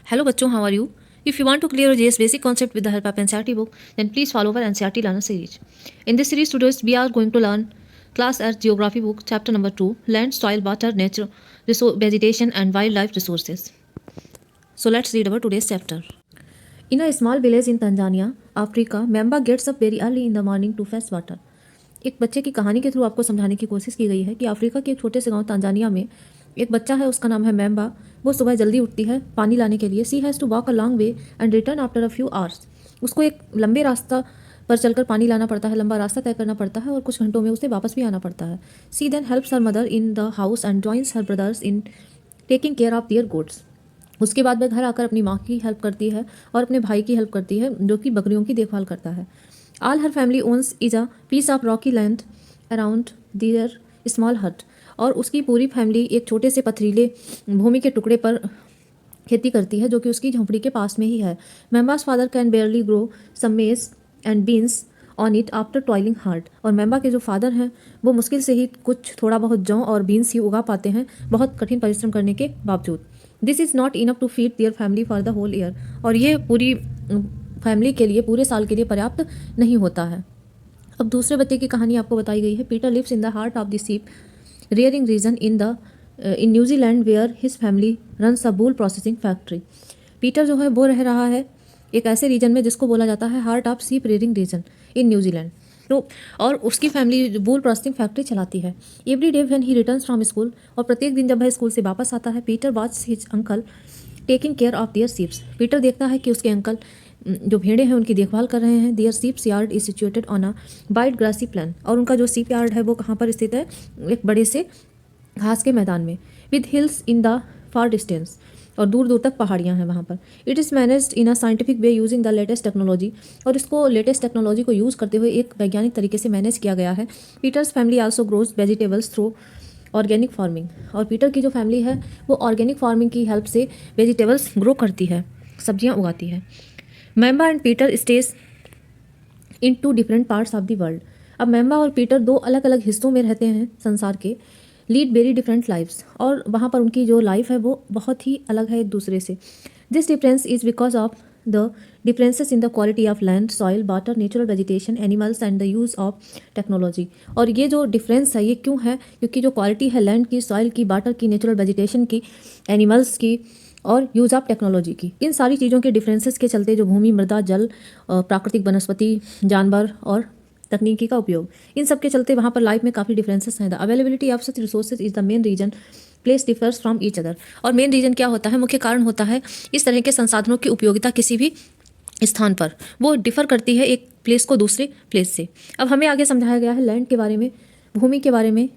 Hello bachcho, how are you? If you want to clear JS basic concept with the help of NCERT book, then please follow our NCERT learner series. In this series today we are going to learn class Earth geography book chapter number 2, land, soil, water, nature, vegetation and wildlife resources. So let's read our today's chapter. In a small village in Tanzania, Africa, Memba gets up very early in the morning to fetch water. एक बच्चे की कहानी के through आपको समझाने की कोशिश की गई है कि अफ्रीका के एक छोटे से गांव तांजानिया में एक बच्चा है, उसका नाम है मेम्बा। वो सुबह जल्दी उठती है पानी लाने के लिए। She has to walk a long way and return after a few hours. उसको एक लंबे रास्ता पर चलकर पानी लाना पड़ता है, लंबा रास्ता तय करना पड़ता है और कुछ घंटों में उसे वापस भी आना पड़ता है। She then helps her mother in the house and joins her brothers in taking care of their goats. उसके बाद वह घर आकर अपनी माँ की हेल्प करती है और अपने भाई की हेल्प करती है जो कि बकरियों की देखभाल करता है। All her family owns is a piece of rocky land around their small hut. और उसकी पूरी फैमिली एक छोटे से पथरीले भूमि के टुकड़े पर खेती करती है जो कि उसकी झोंपड़ी के पास में ही है। मेम्बास फादर कैन बेयरली ग्रो सम मेज and beans on it after toiling hard. और मेम्बा के जो फादर हैं वो मुश्किल से ही कुछ थोड़ा बहुत जौ और बीन्स ही उगा पाते हैं, बहुत कठिन परिश्रम करने के बावजूद। This is not enough to feed their family for the whole year. और ये पूरी फैमिली के लिए, पूरे साल के लिए पर्याप्त नहीं होता है। अब दूसरे बच्चे की कहानी आपको बताई गई है। Peter lives in the heart of the sheep rearing region in New Zealand where his family runs a wool processing factory. Peter जो है वो रह रहा है एक ऐसे रीजन में जिसको बोला जाता है heart of sheep rearing region in New Zealand. तो और उसकी फैमिली वूल प्रोसेसिंग फैक्ट्री चलाती है। Every day when he returns from school, और प्रत्येक दिन जब वह स्कूल से वापस आता है, Peter watch his uncle taking care of their sheeps. Peter देखता है कि उसके अंकल जो भेड़े हैं उनकी देखभाल कर रहे हैं। Their sheeps yard is situated on a wide grassy plain. और उनका जो सीप यार्ड है वो कहाँ पर स्थित है? एक बड़े से घास के मैदान में। With hills in the far distance, और दूर दूर तक पहाड़ियाँ हैं वहाँ पर। It is managed in a scientific way using the latest technology. और इसको लेटेस्ट टेक्नोलॉजी को यूज़ करते हुए एक वैज्ञानिक तरीके से मैनेज किया गया है। Peter's family also grows vegetables through organic farming. और पीटर की जो फैमिली है वो ऑर्गेनिक फार्मिंग की हेल्प से वेजिटेबल्स ग्रो करती है, सब्जियाँ उगाती है। Memba and Peter stays in two different parts of the world. अब मेम्बा और पीटर दो अलग अलग हिस्सों में रहते हैं संसार के। लीड वेरी डिफरेंट लाइफ्स, और वहाँ पर उनकी जो लाइफ है वो बहुत ही अलग है एक दूसरे से। This difference is because of the differences in the quality of land, soil, water, natural vegetation, animals and the use of technology. और ये जो डिफरेंस है ये क्यों है? क्योंकि जो क्वालिटी है लैंड की, सॉइल की, वाटर की, नेचुरल वेजिटेशन की, एनिमल्स की और यूज़ ऑफ टेक्नोलॉजी की, इन सारी चीज़ों के डिफरेंसेस के चलते जो भूमि, मृदा, जल, प्राकृतिक वनस्पति, जानवर और तकनीकी का उपयोग, इन सब के चलते वहाँ पर लाइफ में काफ़ी डिफरेंसेस हैं। The availability of such resources is the main reason place differs from each other. और मेन रीजन क्या होता है? मुख्य कारण होता है इस तरह के संसाधनों की उपयोगिता किसी भी स्थान पर वो डिफर करती है एक प्लेस को दूसरे प्लेस से। अब हमें आगे समझाया गया है लैंड के बारे में, भूमि के बारे में।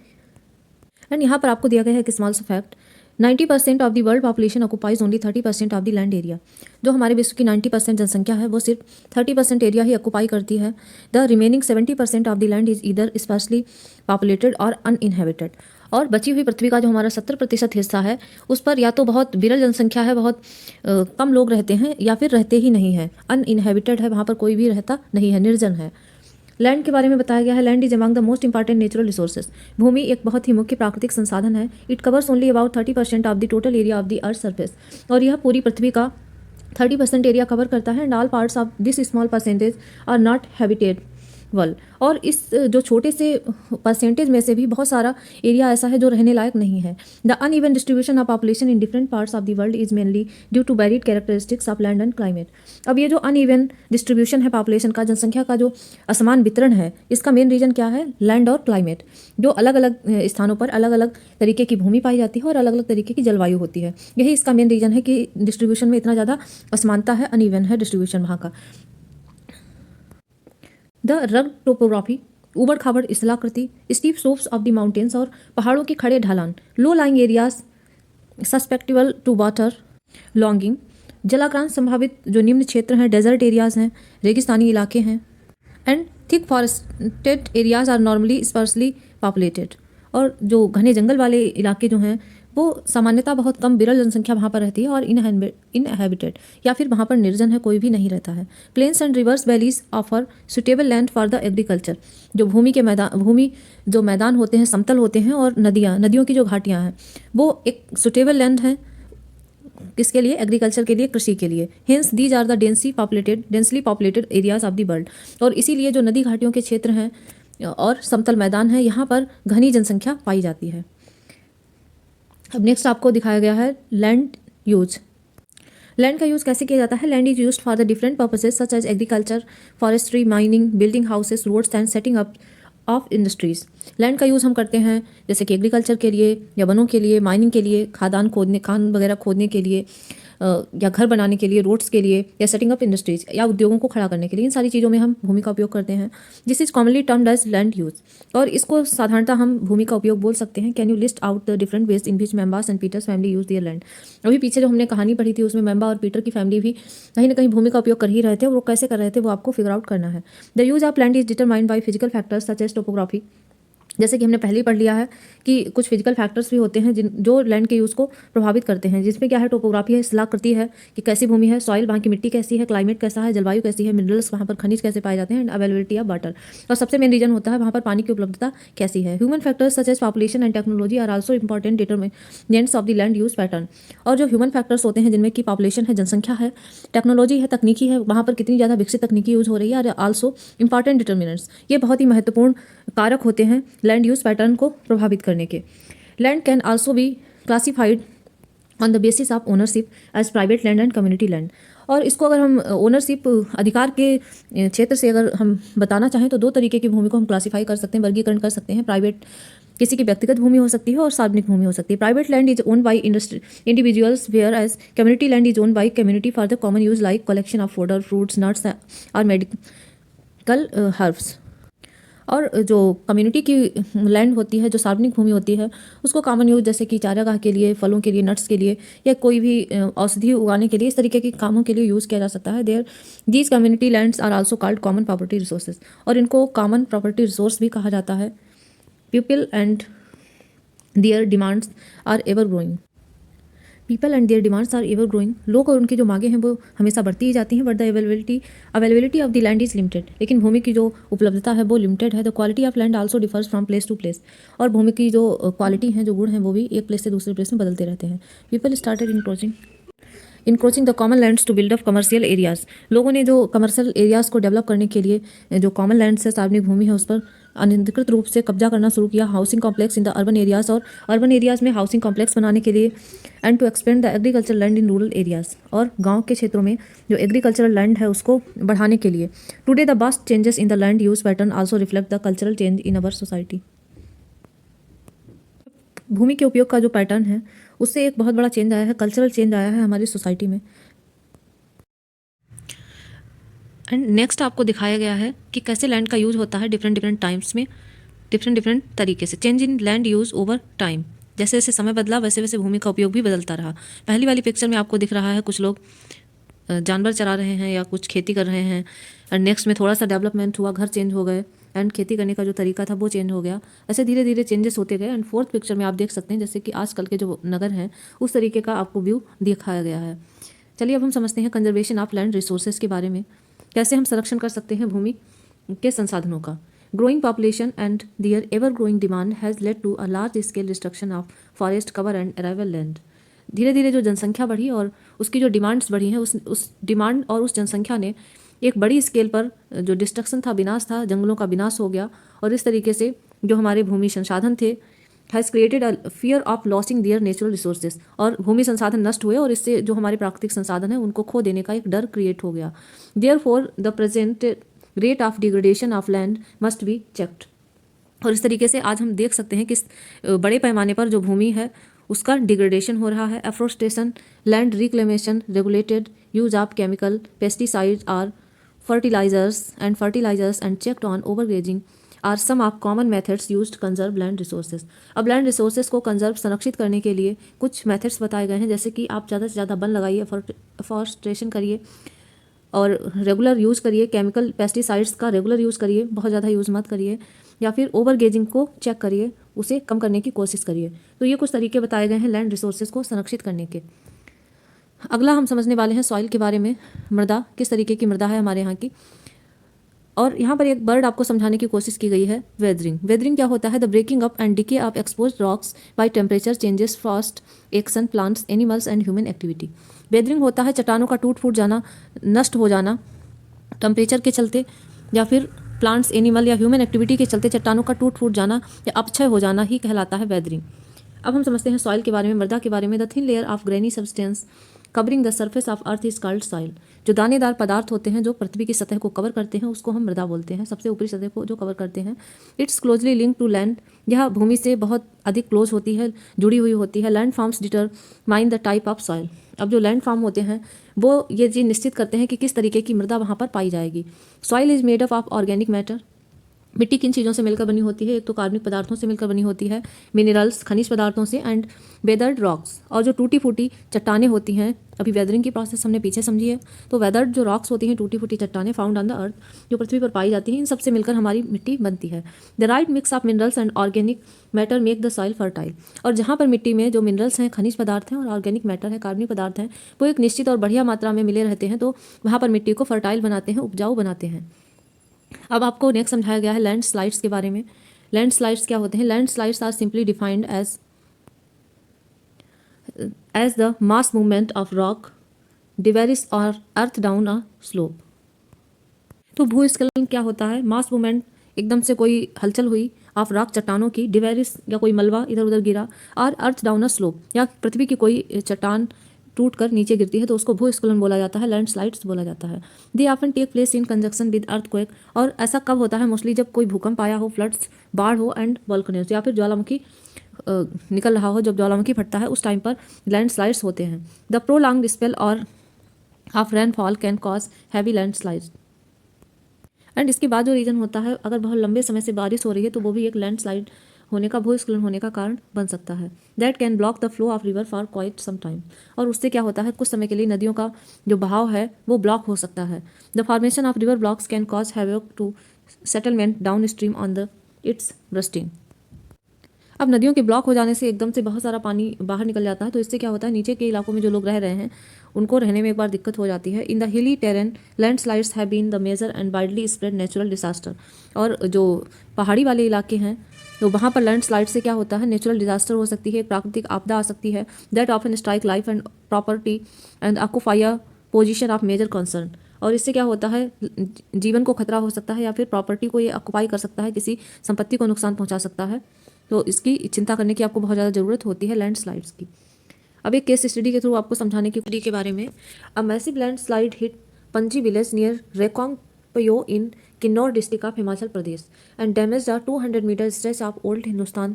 एंड यहाँ पर आपको दिया गया है एक स्मॉल सा fact. 90% of the world population occupies only 30% of the land area. जो हमारे विश्व की 90% जनसंख्या है वो सिर्फ 30% एरिया ही ऑक्युपाई करती है। The remaining 70% of the land is either specially populated और अनइनहेबिटेड। और बची हुई पृथ्वी का जो हमारा 70% हिस्सा है उस पर या तो बहुत विरल जनसंख्या है, बहुत कम लोग रहते हैं, या फिर रहते ही नहीं है, अनइनहेबिटेड है, वहाँ पर कोई भी रहता नहीं है, निर्जन है। लैंड के बारे में बताया गया है land is among the most important natural resources. भूमि एक बहुत ही मुख्य प्राकृतिक संसाधन है। It covers only about 30% of the total area of the earth surface. और यह पूरी पृथ्वी का 30% एरिया कवर करता है। And all parts of this small percentage are not habitable. और इस जो छोटे से परसेंटेज में से भी बहुत सारा एरिया ऐसा है जो रहने लायक नहीं है। The uneven distribution of population in different parts of the world is mainly due to varied characteristics of land and climate. अब ये जो अनइवन डिस्ट्रीब्यूशन है पॉपुलेशन का, जनसंख्या का जो असमान वितरण है, इसका मेन रीजन क्या है? लैंड और क्लाइमेट। जो अलग अलग स्थानों पर अलग अलग तरीके की भूमि पाई जाती है और अलग अलग तरीके की जलवायु होती है। यही इसका मेन रीजन है कि डिस्ट्रीब्यूशन में इतना ज़्यादा असमानता है, अनइवन है डिस्ट्रीब्यूशन वहाँ का। द रग टोपोग्राफी, ऊबड़ खाबड़ स्थलाकृति, steep slopes of the mountains, और पहाड़ों के खड़े ढलान, low lying areas susceptible to water logging, जलाक्रांत संभावित जो निम्न क्षेत्र हैं, डेजर्ट एरियाज हैं, रेगिस्तानी इलाके हैं। And thick forested areas are normally sparsely populated. और जो घने जंगल वाले इलाके जो हैं वो सामान्यतः बहुत कम विरल जनसंख्या वहाँ पर रहती है और इनहैबिटेड, या फिर वहाँ पर निर्जन है, कोई भी नहीं रहता है। Plains and rivers valleys offer suitable land for the agriculture. जो भूमि जो मैदान होते हैं समतल होते हैं, और नदियों की जो घाटियाँ हैं वो एक सुटेबल लैंड है किसके लिए? एग्रीकल्चर के लिए, कृषि के लिए। Hence these are the densely populated areas of the world. और इसीलिए जो नदी घाटियों के क्षेत्र हैं और समतल मैदान है, यहाँ पर घनी जनसंख्या पाई जाती है। अब नेक्स्ट आपको दिखाया गया है लैंड यूज। लैंड का यूज़ कैसे किया जाता है? Land is used for the different purposes such as agriculture, forestry, mining, building houses, roads and setting up of industries. Land का यूज़ हम करते हैं जैसे कि एग्रीकल्चर के लिए या वनों के लिए, माइनिंग के लिए, खान वगैरह खोदने के लिए, या घर बनाने के लिए, रोड्स के लिए, या सेटिंग अप इंडस्ट्रीज या उद्योगों को खड़ा करने के लिए। इन सारी चीज़ों में हम भूमि का उपयोग करते हैं। This is commonly termed as land use. और इसको साधारणतः हम भूमि का उपयोग बोल सकते हैं। Can you list out the different ways in which Memba's and Peter's family use their land. अभी पीछे जो हमने कहानी पढ़ी थी उसमें मेंबा और पीटर की फैमिली भी कहीं ना कहीं भूमि का उपयोग कर ही रहे थे। वो कैसे कर रहे थे वो आपको फिगर आउट करना है। The use of land is determined by physical factors such as topography. जैसे कि हमने पहले ही पढ़ लिया है कि कुछ फिजिकल फैक्टर्स भी होते हैं जो लैंड के यूज़ को प्रभावित करते हैं, जिसमें क्या है? टोपोग्राफी है, सलाह करती है कि कैसी भूमि है, सॉइल वहाँ की मिट्टी कैसी है, क्लाइमेट कैसा है, जलवायु कैसी है, मिनरल्स वहाँ पर खनिज कैसे पाए जाते हैं, एंड अवेलेबिलिटी ऑफ वाटर। और सबसे मेन रीजन होता है वहाँ पर पानी की उपलब्धता कैसी है। Human factors such as population and technology are also important determinants of the land use pattern. और जो ह्यूमन फैक्टर्स होते हैं जिनमें कि पॉपुलेशन है, जनसंख्या है, टेक्नोलॉजी है, तकनीकी है, वहाँ पर कितनी ज़्यादा विकसित तकनीकी यूज हो रही है, और आल्सो इंपॉर्टेंट डिटर्मिनेंट्स, ये बहुत ही महत्वपूर्ण कारक होते हैं लैंड यूज पैटर्न को प्रभावित करने के। Land can also be classified on the basis of ownership as private land and community land. और इसको अगर हम ओनरशिप अधिकार के क्षेत्र से अगर हम बताना चाहें तो दो तरीके की भूमि को हम क्लासीफाई कर सकते हैं, वर्गीकरण कर सकते हैं। प्राइवेट किसी की व्यक्तिगत भूमि हो सकती है और सार्वजनिक भूमि हो सकती है। Private land is own by individuals whereas community land is own by community for the common use like collection of fodder, fruits, nuts और मेडिकल हर्ब्स। और जो कम्युनिटी की लैंड होती है, जो सार्वजनिक भूमि होती है, उसको कॉमन यूज जैसे कि चारागाह के लिए, फलों के लिए, नट्स के लिए, या कोई भी औषधि उगाने के लिए, इस तरीके के कामों के लिए यूज़ किया जा सकता है। There these community lands are also called common property resources. और इनको कॉमन प्रॉपर्टी रिसोर्स भी कहा जाता है। People and their demands are ever growing. People and their demands are ever growing. लोग और उनकी जो मांगें हैं वो हमेशा बढ़ती ही जाती हैं। But the availability of the land is limited. लेकिन भूमि की जो उपलब्धता है वो लिमिटेड है। The quality of land also differs from place to place. और भूमि की जो क्वालिटी है, जो गुण हैं, वो भी एक प्लेस से दूसरे प्लेस में बदलते रहते हैं। People started encroaching the common lands to build up commercial areas. लोगों ने जो कमर्शियल एरियाज को डेवलप करने के लिए जो कॉमन लैंड्स है, सार्वजनिक भूमि है, उस पर अनधिकृत रूप से कब्जा करना शुरू किया। Housing complex in the urban areas. और अर्बन एरियाज में हाउसिंग कॉम्प्लेक्स बनाने के लिए, and to expand the agriculture land in rural areas. और गांव के क्षेत्रों में जो एग्रीकल्चरल लैंड है उसको बढ़ाने के लिए। Today the vast changes in the land use pattern also reflect the cultural change in our society. भूमि के उपयोग का जो पैटर्न है उससे एक बहुत बड़ा चेंज आया है, कल्चरल चेंज आया है हमारी सोसाइटी में। एंड नेक्स्ट आपको दिखाया गया है कि कैसे लैंड का यूज़ होता है डिफरेंट टाइम्स में, डिफरेंट तरीके से। Change in land use over time. जैसे जैसे समय बदला वैसे वैसे भूमि का उपयोग भी बदलता रहा। पहली वाली पिक्चर में आपको दिख रहा है कुछ लोग जानवर चरा रहे हैं या कुछ खेती कर रहे हैं। और नेक्स्ट में थोड़ा सा डेवलपमेंट हुआ, घर चेंज हो गए, एंड खेती करने का जो तरीका था वो चेंज हो गया। ऐसे धीरे धीरे चेंजेस होते गए। एंड फोर्थ पिक्चर में आप देख सकते हैं जैसे कि आजकल के जो नगर हैं उस तरीके का आपको व्यू दिखाया गया है। चलिए अब हम समझते हैं कंजर्वेशन ऑफ लैंड रिसोर्सेज के बारे में। कैसे हम संरक्षण कर सकते हैं भूमि के संसाधनों का। Growing population and their ever growing demand has led to a large scale destruction of forest cover and अराइवल लैंड। धीरे धीरे जो जनसंख्या बढ़ी और उसकी जो डिमांड्स बढ़ी हैं, उस डिमांड और उस जनसंख्या ने एक बड़ी स्केल पर जो डिस्ट्रक्शन था, विनाश था, जंगलों का विनाश हो गया। और इस तरीके से जो हमारे भूमि संसाधन थे has created a fear of losing their natural resources. और भूमि संसाधन नष्ट हुए और इससे जो हमारे प्राकृतिक संसाधन है उनको खो देने का एक डर क्रिएट हो गया। Therefore the present rate of degradation of land must be checked. और इस तरीके से आज हम देख सकते हैं कि बड़े पैमाने पर जो भूमि है उसका डिग्रेडेशन हो रहा है। Afforestation, land reclamation, regulated use of chemical, pesticides और fertilisers and checked on overgrazing are some of common methods used conserve land resources. अब लैंड रिसोर्सेज को कंजर्व संरक्षित करने के लिए कुछ मेथड्स बताए गए हैं, जैसे कि आप ज़्यादा से ज़्यादा वन लगाइए, फॉरेस्टेशन करिए और रेगुलर यूज़ करिए। केमिकल पेस्टिसाइड्स का रेगुलर यूज़ करिए, बहुत ज़्यादा यूज़ मत करिए। या फिर ओवर गेजिंग को चेक करिए, उसे कम करने की कोशिश करिए। तो ये कुछ तरीके बताए गए हैं लैंड रिसोर्सेज को संरक्षित करने के। अगला हम समझने वाले हैं सॉइल के बारे में। मृदा, किस तरीके की मृदा है हमारे यहाँ की। और यहाँ पर एक वर्ड आपको समझाने की कोशिश की गई है, वेदरिंग। वेदरिंग क्या होता है? The breaking up and decay of exposed rocks by temperature changes, frost action, plants, animals and human activity. Weathering होता है चट्टानों का टूट फूट जाना, नष्ट हो जाना टेम्परेचर के चलते, या फिर प्लांट्स, एनिमल या ह्यूमन एक्टिविटी के चलते चट्टानों का टूट फूट जाना या अपक्षय हो जाना ही कहलाता है वेदरिंग। अब हम समझते हैं सॉइल के बारे में, मृदा के बारे में। The thin layer of granny substance covering the surface of earth is called soil. जो दानेदार पदार्थ होते हैं जो पृथ्वी की सतह को कवर करते हैं उसको हम मृदा बोलते हैं, सबसे ऊपरी सतह को जो कवर करते हैं। It's closely link to land, यह भूमि से बहुत अधिक क्लोज होती है, जुड़ी हुई होती है। Land forms determine the type of soil. अब जो लैंड फॉर्म होते हैं वो ये चीज निश्चित करते हैं कि किस तरीके की मृदा वहाँ पर पाई जाएगी। Soil is made up of organic matter. मिट्टी किन चीज़ों से मिलकर बनी होती है? एक तो कार्बनिक पदार्थों से मिलकर बनी होती है, मिनरल्स, खनिज पदार्थों से, एंड वेदर्ड रॉक्स। और जो टूटी फूटी चट्टानें होती हैं, अभी वेदरिंग की प्रोसेस हमने पीछे समझी है, तो वेदर्ड जो रॉक्स होती हैं, टूटी फूटी चट्टानें फाउंड ऑन द अर्थ, जो पृथ्वी पर पाई जाती हैं, इन सबसे मिलकर हमारी मिट्टी बनती है। The right mix of minerals and organic matter make the soil fertile. और जहाँ पर मिट्टी में जो मिनरल्स हैं, खनिज पदार्थ हैं, और ऑर्गेनिक मैटर है, कार्बनिक पदार्थ हैं, वो एक निश्चित और बढ़िया मात्रा में मिले रहते हैं, तो वहाँ पर मिट्टी को फर्टाइल बनाते हैं, उपजाऊ बनाते हैं। अब आपको नेक्स्ट समझाया गया है लैंड स्लाइड्स के बारे में। लैंड स्लाइड्स क्या होते हैं? Landslides are simply defined as the mass movement of rock debris और अर्थ डाउन अ स्लोप। तो भूस्खलन क्या होता है? मास मूवमेंट, एकदम से कोई हलचल हुई ऑफ रॉक, चट्टानों की, डिवेरिस या कोई मलबा इधर उधर गिरा, और अर्थ डाउन अ स्लोप, या पृथ्वी की कोई चट्टान टूट कर नीचे गिरती है, तो उसको भूस्खलन बोला जाता है, लैंडस्लाइड्स बोला जाता है। They often take place in conjunction with earthquake. और ऐसा कब होता है? मोस्टली जब कोई भूकंप आया हो, फ्लड्स, बाढ़ हो, एंड वोल्केनोज, या फिर ज्वालामुखी निकल रहा हो, जब ज्वालामुखी फटता है उस टाइम पर लैंडस्लाइड्स होते हैं। द प्रोलॉन्ग्ड स्पेल और of rainfall can cause heavy landslides. And इसके बाद जो रीजन होता है, अगर बहुत लंबे समय से बारिश हो रही है तो वो भी एक लैंडस्लाइड होने का, भूस्खलन होने का कारण बन सकता है। That can block the flow of river for quite some time. और उससे क्या होता है? कुछ समय के लिए नदियों का जो बहाव है वो ब्लॉक हो सकता है। The formation of river blocks can cause havoc to settlement downstream on the its bursting. अब नदियों के ब्लॉक हो जाने से एकदम से बहुत सारा पानी बाहर निकल जाता है, तो इससे क्या होता है? नीचे के इलाकों में जो लोग रह रहे हैं उनको रहने में एक बार दिक्कत हो जाती है। In the hilly terrain landslides have been the major and widely spread natural disaster. और जो पहाड़ी वाले इलाके हैं तो वहाँ पर लैंडस्लाइड से क्या होता है? नेचुरल डिजास्टर हो सकती है, प्राकृतिक आपदा आ सकती है। That often strike life and property and occupy a position of major concern. और इससे क्या होता है? जीवन को खतरा हो सकता है, या फिर प्रॉपर्टी को ये ऑक्यूपाई कर सकता है, किसी संपत्ति को नुकसान पहुंचा सकता है। तो इसकी चिंता करने की आपको बहुत ज़्यादा ज़रूरत होती है लैंडस्लाइड्स की। अब एक केस स्टडी के थ्रू आपको समझाने की के बारे में। A massive landslide hit Panji village near Reckong Peo in Kinnaur district of Himachal Pradesh and damage the 200 metre stretch of old Hindustan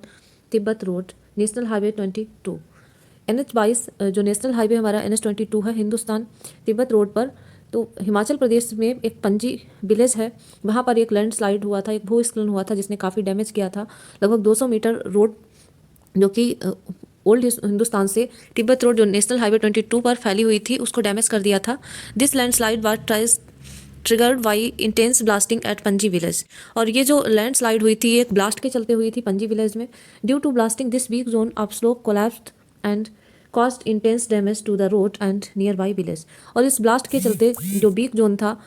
Tibet road, national highway 22। NH 22 जो नेशनल हाईवे हमारा NH 22 है हिंदुस्तान तिब्बत रोड पर, तो हिमाचल प्रदेश में एक पंजी विलेज है, वहाँ पर एक लैंडस्लाइड हुआ था, एक भूस्खलन हुआ था जिसने काफ़ी डैमेज किया था। लगभग 200 मीटर रोड जो कि ओल्ड हिंदुस्तान से तिब्बत रोड जो नेशनल हाईवे 22 पर फैली हुई थी उसको डैमेज कर दिया था। This landslide was triggered by intense blasting at Panji village. और ये जो लैंडस्लाइड हुई थी ये एक ब्लास्ट के चलते हुई थी पंजी विलेज में। Due to blasting this weak zone of slope collapsed and caused intense damage to the road and nearby village. और इस ब्लास्ट के चलते जो बीक जोन था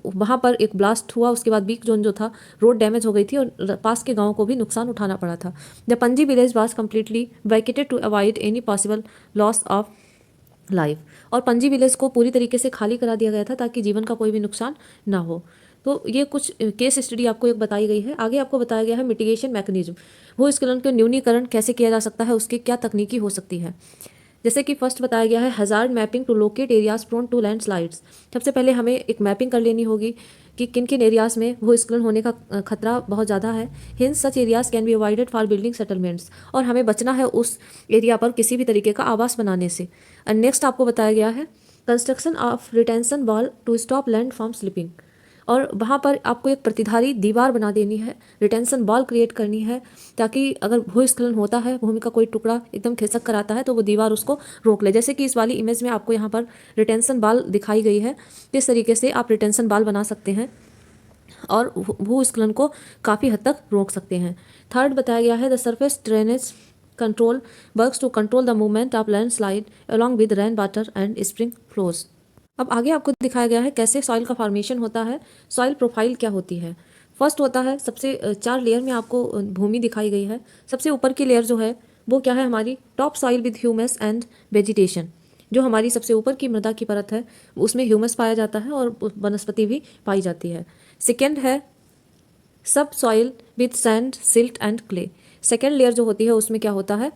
वहाँ पर एक ब्लास्ट हुआ, उसके बाद बीक जोन जो था रोड डैमेज हो गई थी और पास के गाँव को भी नुकसान उठाना पड़ा था। The Panji village was completely vacated to avoid any possible loss of life. और पंजी विलेज को पूरी तरीके से खाली करा दिया गया था ताकि जीवन का कोई भी नुकसान ना हो। तो ये कुछ केस स्टडी आपको एक बताई गई है। आगे आपको बताया गया है मिटिगेशन मैकेनिज्म, भूस्खलन के न्यूनीकरण कैसे किया जा सकता है, उसकी क्या तकनीकी हो सकती है। जैसे कि फर्स्ट बताया गया है hazard mapping to locate areas prone to landslides. सबसे पहले हमें एक मैपिंग कर लेनी होगी कि किन किन एरियाज में भूस्खलन होने का खतरा बहुत ज़्यादा है। Hints such areas can be avoided for building settlements. और हमें बचना है उस एरिया पर किसी भी तरीके का आवास बनाने से। एंड नेक्स्ट आपको बताया गया है construction of retention wall to stop land from slipping. और वहाँ पर आपको एक प्रतिधारी दीवार बना देनी है, रिटेंशन वॉल क्रिएट करनी है, ताकि अगर भूस्खलन होता है, भूमि का कोई टुकड़ा एकदम खिसक कर आता है तो वो दीवार उसको रोक ले। जैसे कि इस वाली इमेज में आपको यहाँ पर रिटेंशन वॉल दिखाई गई है, इस तरीके से आप रिटेंशन वॉल बना सकते हैं और भूस्खलन को काफ़ी हद तक रोक सकते हैं। थर्ड बताया गया है the surface drainage control works to control the movement of landslide along with rain water and spring flows. अब आगे आपको दिखाया गया है कैसे सॉइल का फॉर्मेशन होता है, सॉइल प्रोफाइल क्या होती है। फर्स्ट होता है सबसे 4 लेयर में आपको भूमि दिखाई गई है। सबसे ऊपर की लेयर जो है वो क्या है, हमारी top soil with humus and vegetation. जो हमारी सबसे ऊपर की मृदा की परत है उसमें ह्यूमस पाया जाता है और वनस्पति भी पाई जाती है। सेकेंड है सब soil with sand, silt and clay. Second layer जो होती है उसमें क्या होता है,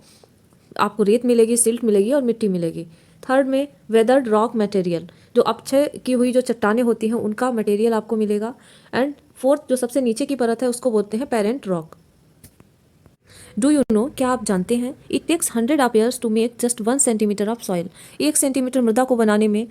आपको रेत मिलेगी, सिल्ट मिलेगी और मिट्टी मिलेगी। थर्ड में वेदर्ड रॉक मटेरियल, जो अपक्षय की हुई जो चट्टानें होती हैं उनका मटेरियल आपको मिलेगा। एंड फोर्थ जो सबसे नीचे की परत है उसको बोलते हैं parent rock. Do you know, क्या आप जानते हैं, it takes 100 up to make just 1 centimetre of soil. 1 centimetre मृदा को बनाने में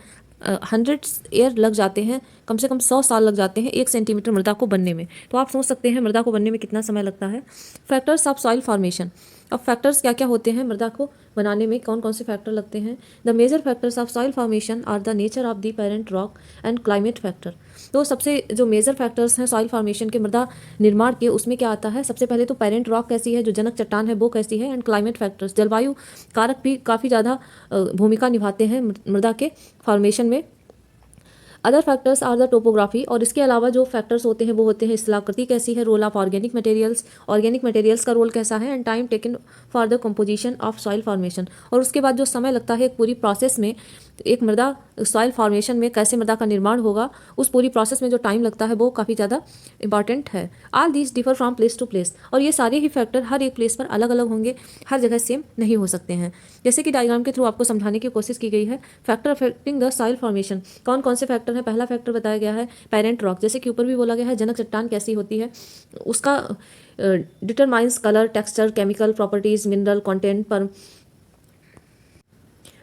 100 ईयर लग जाते हैं, कम से कम 100 साल लग जाते हैं 1 सेंटीमीटर मृदा को बनने में। तो आप सोच सकते हैं मृदा को बनने में कितना समय लगता है। Factors of soil formation. अब फैक्टर्स क्या क्या होते हैं मृदा को बनाने में, कौन कौन से फैक्टर लगते हैं। The major factors of soil formation are the nature of the parent rock and climate factor. तो सबसे जो मेजर फैक्टर्स हैं सॉइल फॉर्मेशन के, मृदा निर्माण के, उसमें क्या आता है, सबसे पहले तो पेरेंट रॉक कैसी है, जो जनक चट्टान है वो कैसी है, एंड क्लाइमेट फैक्टर्स, जलवायु कारक भी काफ़ी ज़्यादा भूमिका निभाते हैं मृदा के फॉर्मेशन में। Other factors are the topography, और इसके अलावा जो फैक्टर्स होते हैं वो होते हैं स्थलाकृति कैसी है, रोल ऑफ ऑर्गेनिक मटेरियल्स का रोल कैसा है, and time taken for the composition of soil formation. और उसके बाद जो समय लगता है एक पूरी प्रोसेस में, एक मृदा सॉइल फॉर्मेशन में कैसे मृदा का निर्माण होगा, उस पूरी प्रोसेस में जो टाइम लगता है वो काफ़ी ज़्यादा इंपॉर्टेंट है। All these differ from place to place, और ये सारे ही फैक्टर हर एक प्लेस पर अलग अलग होंगे, हर जगह सेम नहीं हो सकते हैं। जैसे कि डायग्राम के थ्रू आपको समझाने की कोशिश की गई है। Factor affecting the soil formation, कौन कौन से फैक्टर हैं। पहला फैक्टर बताया गया है पेरेंट रॉक, जैसे कि ऊपर भी बोला गया है जनक चट्टान कैसी होती है, उसका determines colour, texture, chemical properties, mineral content,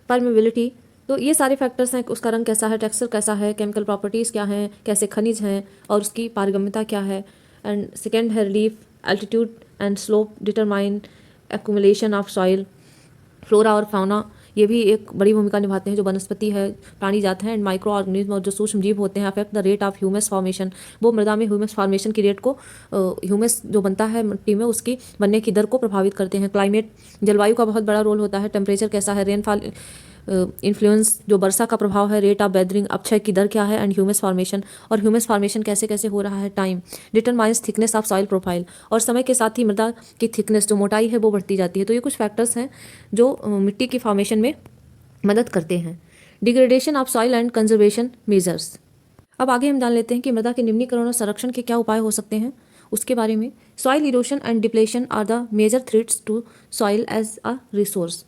permeability. तो ये सारे फैक्टर्स हैं, उसका रंग कैसा है, टेक्सचर कैसा है, केमिकल प्रॉपर्टीज़ क्या हैं, कैसे खनिज हैं और उसकी पारगम्यता क्या है। एंड सेकेंड है relief, altitude and slope determine accumulation of soil. Flora और फाउना ये भी एक बड़ी भूमिका निभाते हैं, जो वनस्पति है, प्राणी जात हैं, एंड माइक्रो ऑर्गेनिज्म और जो सूक्ष्म जीव होते हैं। Affect the rate of humus formation, वो मृदा में ह्यूमस फॉर्मेशन की रेट को, ह्यूमस जो बनता है मिट्टी में उसकी बनने की दर को प्रभावित करते हैं। क्लाइमेट, जलवायु का बहुत बड़ा रोल होता है। टेम्परेचर कैसा है, रेनफॉल इन्फ्लुएंस, जो वर्षा का प्रभाव है, रेट ऑफ वेदरिंग, अपक्षय की दर क्या है, एंड ह्यूमस फॉर्मेशन, और ह्यूमस फॉर्मेशन कैसे कैसे हो रहा है। Time determines thickness of soil profile, और समय के साथ ही मृदा की थिकनेस, जो मोटाई है, वो बढ़ती जाती है। तो ये कुछ फैक्टर्स हैं जो मिट्टी की फॉर्मेशन में मदद करते हैं। Degradation of soil and conservation measures. अब आगे हम जान लेते हैं कि मृदा के निम्नीकरण और संरक्षण के क्या उपाय हो सकते हैं उसके बारे में। Soil erosion and depletion are the major threats to soil as a resource.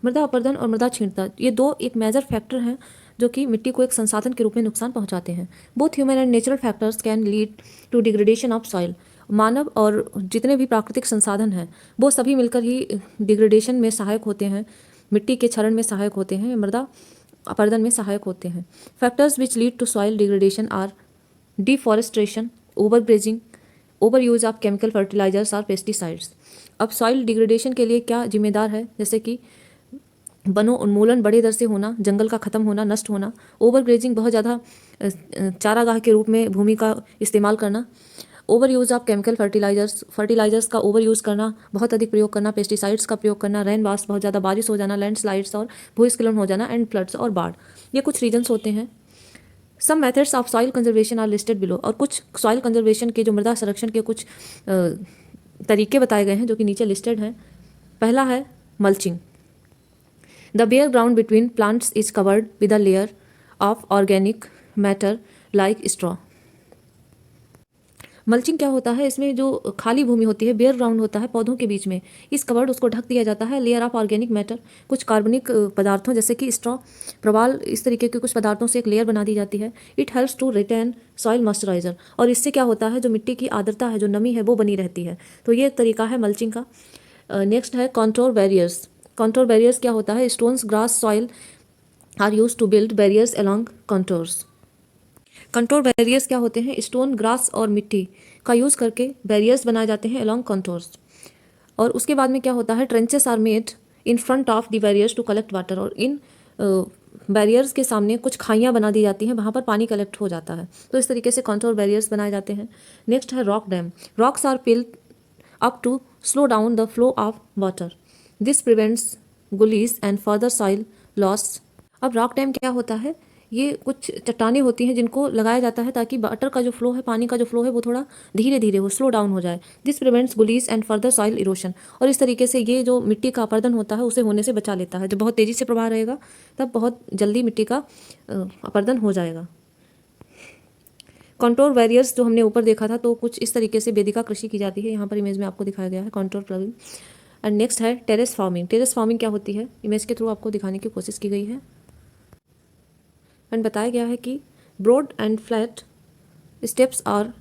मृदा अपरदन और मृदा क्षीणता, ये दो एक मेजर फैक्टर हैं जो कि मिट्टी को एक संसाधन के रूप में नुकसान पहुंचाते हैं। Both human and natural factors can lead to degradation of soil. मानव और जितने भी प्राकृतिक संसाधन हैं वो सभी मिलकर ही डिग्रेडेशन में सहायक होते हैं, मिट्टी के क्षरण में सहायक होते हैं, मृदा अपरदन में सहायक होते हैं। Factors which lead to soil degradation are deforestation, overgrazing, over use of chemical fertilisers और पेस्टिसाइड्स। अब सॉइल डिग्रेडेशन के लिए क्या जिम्मेदार है, जैसे कि वनों उन्मूलन बड़े दर से होना, जंगल का खत्म होना, नष्ट होना। ओवरग्रेजिंग, बहुत ज़्यादा चारागाह के रूप में भूमि का इस्तेमाल करना। Over use of chemical fertilisers का ओवर यूज़ करना, बहुत अधिक प्रयोग करना। पेस्टिसाइड्स का प्रयोग करना। रेन वास्ट, बहुत ज़्यादा बारिश हो जाना, लैंडस्लाइड्स और भूस्खलन हो जाना, एंड फ्लड्स और बाढ़। ये कुछ रीजन्स होते हैं। Some methods of soil conservation are listed below, और कुछ सॉइल कंजर्वेशन के, जो मृदा संरक्षण के कुछ तरीके बताए गए हैं जो कि नीचे लिस्टेड हैं। पहला है mulching. The bare ground between plants is covered with a layer of organic matter like straw. Mulching क्या होता है, इसमें जो खाली भूमि होती है, बेयर ग्राउंड होता है पौधों के बीच में, इस कवर्ड उसको ढक दिया जाता है लेयर ऑफ ऑर्गेनिक मैटर, कुछ कार्बनिक पदार्थों जैसे कि स्ट्रॉ, प्रवाल, इस तरीके के कुछ पदार्थों से एक लेयर बना दी जाती है। It helps to retain soil moisturiser, और इससे क्या होता है, जो मिट्टी की आर्द्रता है, जो नमी है, वो बनी रहती है। तो ये तरीका है मल्चिंग का। नेक्स्ट है कॉन्ट्रोर बैरियर्स। कॉन्ट्रोर बैरियर्स क्या होता है, stones, grass, soil are use to build barriers along contours. Contour barriers क्या होते हैं, स्टोन, ग्रास और मिट्टी का यूज़ करके बैरियर्स बनाए जाते हैं अलॉन्ग कंटोर्स। और उसके बाद में क्या होता है, trenches are made in front of the barriers to collect water, और इन बैरियर्स के सामने कुछ खाइयाँ बना दी जाती हैं, वहाँ पर पानी कलेक्ट हो जाता है। तो इस तरीके से कंटोर बैरियर्स बनाए जाते हैं। नेक्स्ट है rock dam. Rocks are piled up to slow down the flow of water. This prevents gullies and further soil loss. अब रॉक डैम क्या होता है, ये कुछ चट्टानें होती हैं जिनको लगाया जाता है ताकि वाटर का जो फ्लो है, पानी का जो फ्लो है वो थोड़ा धीरे धीरे हो, स्लो डाउन हो जाए। This prevents gullies and further soil erosion. और इस तरीके से ये जो मिट्टी का अपर्दन होता है उसे होने से बचा लेता है। जब बहुत तेज़ी से प्रवाह रहेगा तब बहुत जल्दी मिट्टी का अपर्दन हो जाएगा। कॉन्टोर बैरियर्स जो हमने ऊपर देखा था, तो कुछ इस तरीके से वेदिका कृषि की जाती है। यहाँ पर इमेज में आपको दिखाया गया है कॉन्टोर प्लगिंग। एंड नेक्स्ट है टेरेस फार्मिंग। टेरेस फार्मिंग क्या होती है, इमेज के थ्रू आपको दिखाने की कोशिश की गई है। एंड बताया गया है कि broad and flat steps are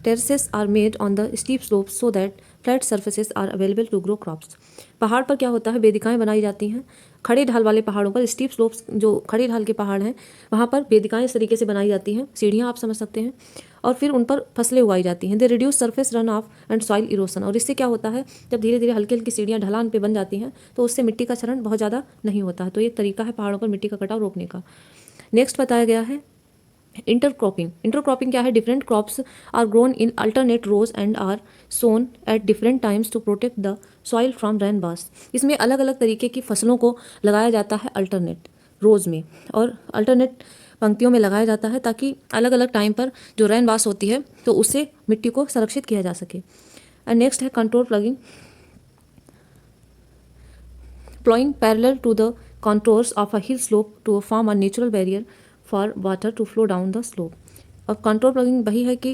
terraces are made on the steep slopes so that flat surfaces are available to grow crops। पहाड़ पर क्या होता है, वेदिकाएं बनाई जाती हैं। खड़े ढाल वाले पहाड़ों पर, स्टीप स्लोप्स जो खड़े ढाल के पहाड़ हैं वहाँ पर वेदिकाएं इस तरीके से बनाई जाती हैं, सीढ़ियाँ आप समझ सकते हैं, और फिर उन पर फसलें उगाई जाती हैं। They reduce surface run of and soil erosion. और इससे क्या होता है, जब धीरे धीरे हल्की हल्की सीढ़ियाँ ढलान पे बन जाती हैं तो उससे मिट्टी का क्षरण बहुत ज़्यादा नहीं होता है। तो ये एक तरीका है पहाड़ों पर मिट्टी का कटाव रोकने का। नेक्स्ट बताया गया है इंटरक्रॉपिंग। इंटरक्रॉपिंग क्या है, different crops are grown in alternate rows and are sown at different times to protect the soil from rainwash. इसमें अलग अलग तरीके की फसलों को लगाया जाता है अल्टरनेट रोज में, और अल्टरनेट पंक्तियों में लगाया जाता है ताकि अलग अलग टाइम पर जो रेनवाश होती है तो उससे मिट्टी को संरक्षित किया जा सके। एंड नेक्स्ट है contour ploughing. Ploughing parallel to the contours of a hill slope to form a natural barrier for water to flow down the slope। अब कंट्रोल प्लगिंग वही है कि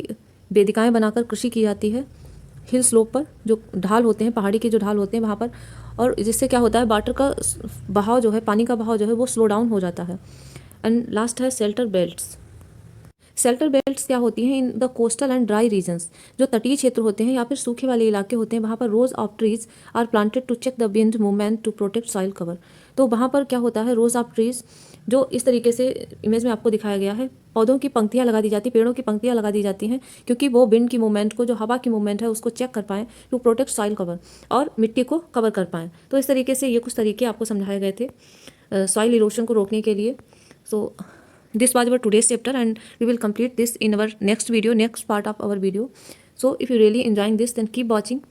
वेदिकाएं बनाकर कृषि की जाती है हिल स्लोप पर, जो ढाल होते हैं, पहाड़ी के जो ढाल होते हैं वहाँ पर, और जिससे क्या होता है वाटर का बहाव जो है, पानी का बहाव जो है वो स्लो डाउन हो जाता है। एंड लास्ट है शेल्टर बेल्ट्स। शेल्टर बेल्ट्स क्या होती हैं, in the coastal and dry regions. जो तटीय क्षेत्र होते हैं या फिर सूखे वाले इलाके होते हैं वहाँ पर rows of trees are planted to check the wind movement to protect soil cover. तो वहाँ पर क्या होता है, रोज ऑफ ट्रीज जो इस तरीके से इमेज में आपको दिखाया गया है, पौधों की पंक्तियाँ लगा दी जाती, पेड़ों की पंक्तियाँ लगा दी जाती हैं, क्योंकि वो विंड की मूवमेंट को, जो हवा की मूवमेंट है उसको चेक कर पाएँ, टू प्रोटेक्ट सॉइल कवर, और मिट्टी को कवर कर पाएँ। तो इस तरीके से ये कुछ तरीके आपको समझाए गए थे सॉइल इरोशन को रोकने के लिए। सो this was our today's chapter, and we will complete this in our next video, next part of our video. So if you really enjoying this, then keep watching,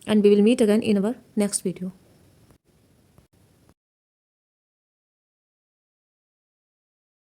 and we will meet again in our next video.